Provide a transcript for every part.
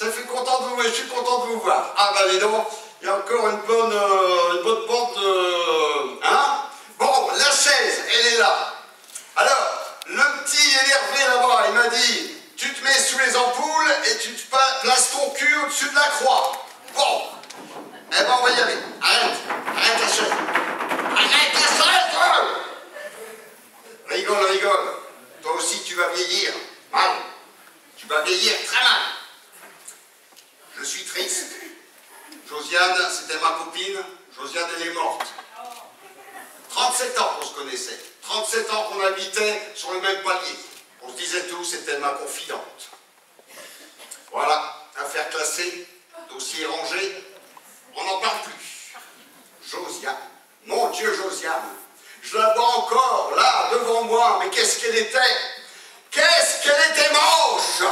Ça fait content de vous, je suis content de vous voir. Ah bah dis donc, il y a encore une bonne pente, hein? Bon, la chaise, elle est là. Alors, le petit énervé là-bas, il m'a dit, tu te mets sous les ampoules et tu te places ton cul au-dessus de la croix. Bon, eh ben on va y aller. Arrête la chaise. Arrête la chaise! Rigole. Toi aussi tu vas vieillir. Mal. Tu vas vieillir très mal. Je suis triste. Josiane, c'était ma copine. Josiane, elle est morte. 37 ans qu'on se connaissait. 37 ans qu'on habitait sur le même palier. On se disait tout, c'était ma confidente. Voilà, affaire classée, dossier rangé, on n'en parle plus. Josiane, mon Dieu Josiane, je la vois encore là, devant moi, mais qu'est-ce qu'elle était? Qu'est-ce qu'elle était moche!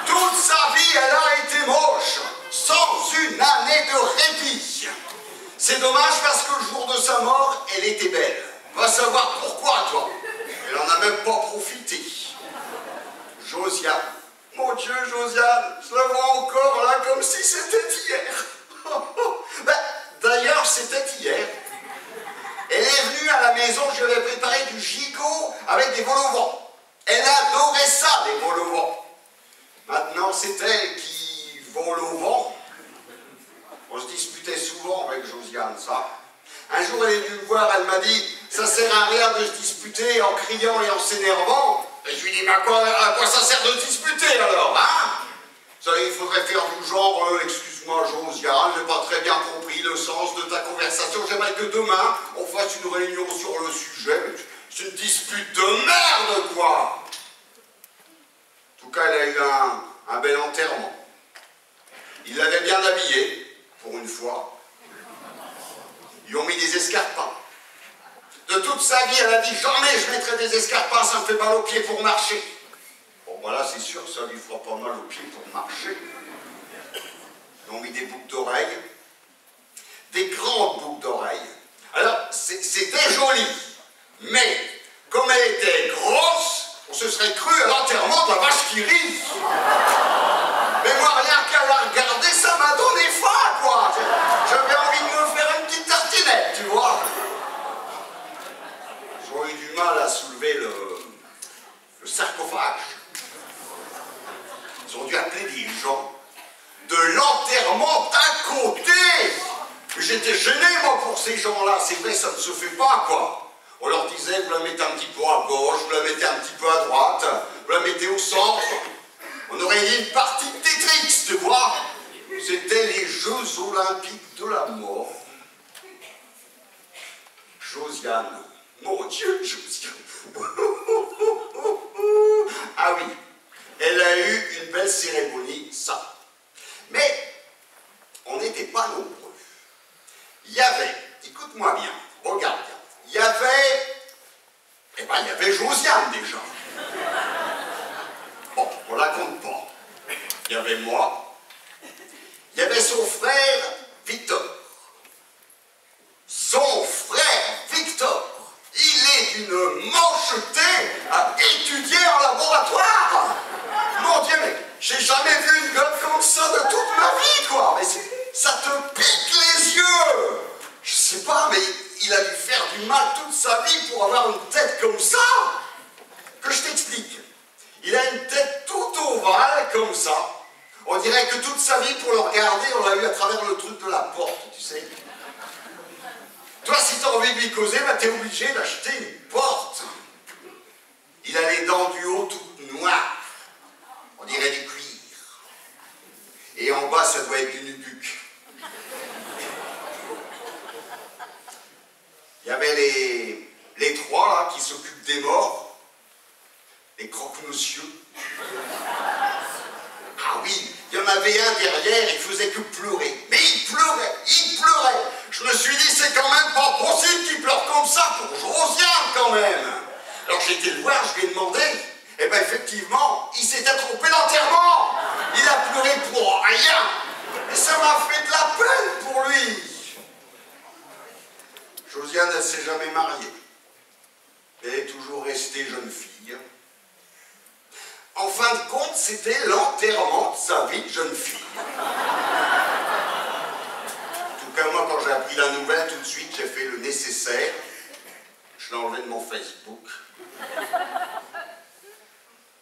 Toute sa vie, elle a été moche, sans une année de répit. C'est dommage parce que le jour de sa mort, elle était belle. Va savoir pourquoi, toi. Elle n'en a même pas profité. Josiane, mon Dieu, Josiane, je la vois encore là comme si c'était hier. Ben, d'ailleurs, c'était hier. Elle est venue à la maison, je lui avais préparé du gigot avec des vols au vent. Elle adorait ça, les vols au vent. Maintenant, c'est elle qui vole au vent. On se disputait souvent avec Josiane, ça. Un jour, elle est venue me voir, elle m'a dit « Ça sert à rien de se disputer en criant et en s'énervant. » Et je lui dis « Mais à quoi ça sert de se disputer alors, hein ?» Ça, il faudrait faire du genre « Excuse-moi, Josiane, j'ai pas très bien compris le sens de ta conversation. J'aimerais que demain, on fasse une réunion sur le sujet. » C'est une dispute de merde, quoi. En tout cas, elle a eu un bel enterrement. Il l'avait bien habillée, pour une fois. Ils lui ont mis des escarpins. De toute sa vie, elle a dit « Jamais je mettrai des escarpins, ça me fait mal aux pieds pour marcher. » Bon, voilà, c'est sûr que ça lui fera pas mal aux pieds pour marcher. Ils ont mis des boucles d'oreilles. Des grandes boucles d'oreilles. Alors, c'était joli. Mais, comme elle était grosse, on se serait cru à l'enterrement de la vache qui rit. Mais moi, rien qu'à la regarder, ça m'a donné faim, quoi. J'avais envie de me faire une petite tartinette, tu vois. J'aurais eu du mal à soulever le sarcophage. Ils ont dû appeler des gens de l'enterrement d'à côté. J'étais gêné, moi, pour ces gens-là. C'est vrai, ça ne se fait pas, quoi. On leur disait, vous la mettez un petit peu à gauche, vous la mettez un petit peu à droite, vous la mettez au centre. On aurait dit une partie de Tetris, tu vois. C'était les Jeux Olympiques de la mort. Josiane. Mon Dieu, Josiane. Ah oui, elle a eu une belle cérémonie, ça. Mais on n'était pas nombreux. Il y avait, écoute-moi bien, regarde bien, il y avait Josiane déjà. Bon, on la compte pas. Il y avait moi, il y avait son frère Victor. Son frère Victor, il est d'une mancheté à étudier en laboratoire. Mon Dieu, mais j'ai jamais vu une gueule comme ça de toute ma vie, quoi. Mais ça te pique les yeux. Je sais pas, mais il a dû faire du mal toute sa vie pour avoir une tête comme ça. Que je t'explique. Il a une tête tout ovale comme ça. On dirait que toute sa vie, pour le regarder, on l'a eu à travers le truc de la porte, tu sais. Toi, si t'as envie de lui causer, bah, t'es obligé d'acheter une porte. Il a les dents du haut toutes noires. On dirait du cuir. Et en bas, ça doit être du nubuck. Il y avait les trois, là, qui s'occupent des morts. Les croque-monsieur. Ah oui, il y en avait un derrière, il faisait que pleurer. Mais il pleurait. Je me suis dit, c'est quand même pas possible qu'il pleure comme ça pour Josiane, quand même. Alors j'ai été le voir, je lui ai demandé. Et bien effectivement, il s'était trompé d'enterrement. Il a pleuré pour rien. Et ça m'a fait de la peine pour lui. Josiane, elle ne s'est jamais mariée. Elle est toujours restée jeune fille. En fin de compte, c'était l'enterrement de sa vie de jeune fille. En tout cas, moi, quand j'ai appris la nouvelle, tout de suite, j'ai fait le nécessaire. Je l'ai enlevé de mon Facebook.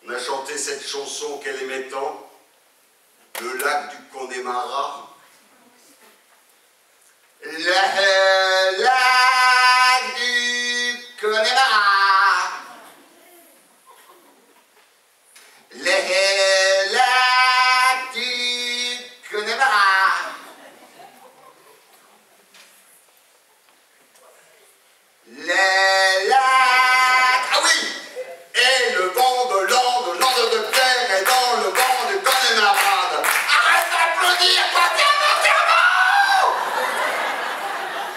On a chanté cette chanson qu'elle aimait tant, le lac du Connemara. Le lac du Connemara. Le lac du Connemara. Le lac... Ah oui! Et le vent de l'Ande, l'Ande de terre est dans le vent du Connemara. Arrête d'applaudir, quoi, t'es à l'enterrement!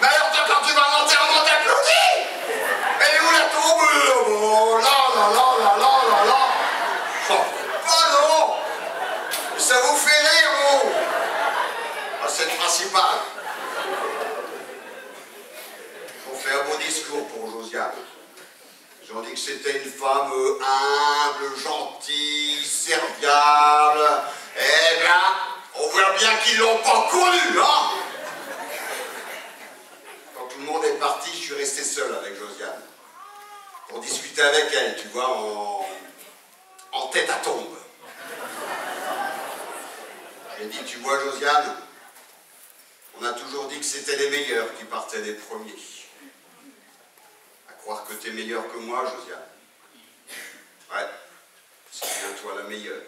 Mais alors toi, quand tu vas à l'enterrement, t'applaudis! Elle est où la tombe? Oh là là là là là là là! Oh, pas non! Ça vous fait rire, vous? Ah, c'est le principal. On fait un beau discours pour Josiane. Ils ont dit que c'était une femme humble, gentille, serviable. Eh bien, on voit bien qu'ils l'ont pas connue, hein? Quand tout le monde est parti, je suis resté seul avec Josiane. Pour discuter avec elle, tu vois, en tête à tombe. J'ai dit, tu vois, Josiane, on a toujours dit que c'était les meilleurs qui partaient les premiers. À croire que t'es meilleur que moi, Josiane. Ouais, c'est bien toi la meilleure.